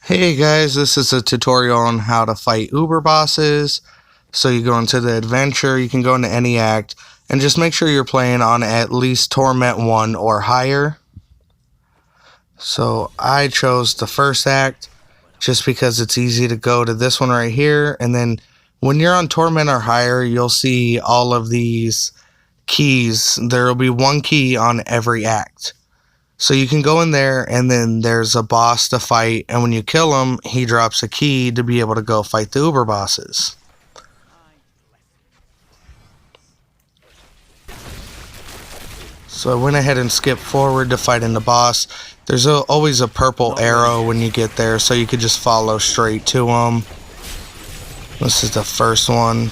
Hey guys, this is a tutorial on how to fight Uber bosses. So you go into the adventure, you can go into any act, and just make sure you're playing on at least Torment 1 or higher. So I chose the first act just because it's easy to go to this one right here, and then when you're on Torment or higher, you'll see all of these keys. There will be one key on every act. So you can go in there, and then there's a boss to fight, and when you kill him, he drops a key to be able to go fight the Uber bosses. So I went ahead and skipped forward to fighting the boss. There's always a purple arrow when you get there, so you could just follow straight to him. This is the first one.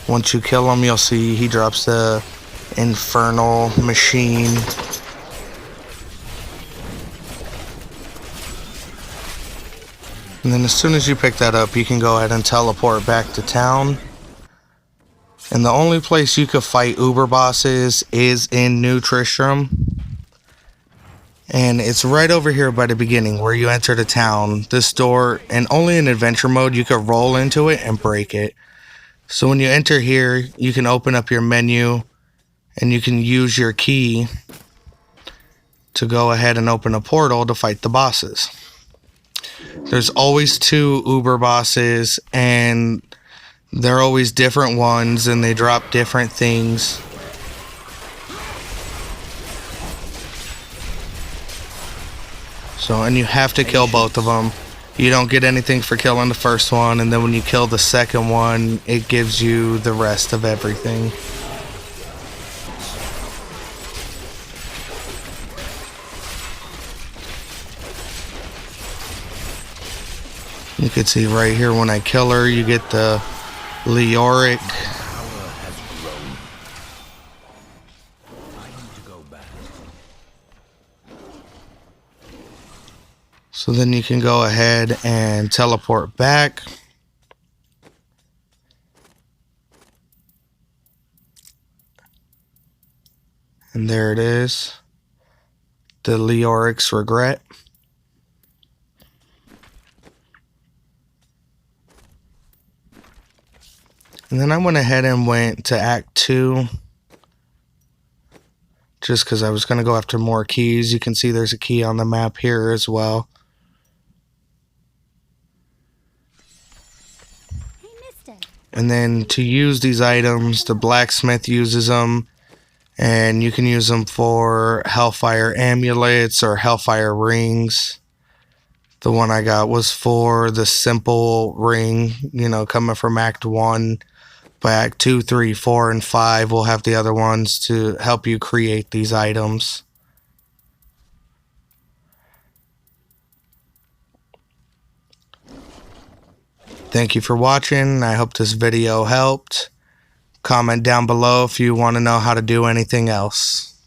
Once you kill him, you'll see he drops the infernal machine. And then as soon as you pick that up, you can go ahead and teleport back to town. And the only place you could fight Uber bosses is in New Tristram. And it's right over here by the beginning where you enter the town. This door, and only in adventure mode, you could roll into it and break it. So when you enter here, you can open up your menu and you can use your key to go ahead and open a portal to fight the bosses. There's always two Uber bosses, and they're always different ones, and they drop different things. So, and you have to kill both of them. You don't get anything for killing the first one, and then when you kill the second one, it gives you the rest of everything. You can see right here when I kill her, you get the Leoric. So then you can go ahead and teleport back. And there it is. The Leoric's Regret. And then I went ahead and went to Act 2. Just because I was going to go after more keys. You can see there's a key on the map here as well. And then to use these items, the blacksmith uses them. And you can use them for Hellfire amulets or Hellfire rings. The one I got was for the simple ring, you know, coming from Act 1. By Act 2, 3, 4, and 5, we'll have the other ones to help you create these items. Thank you for watching. I hope this video helped. Comment down below if you want to know how to do anything else.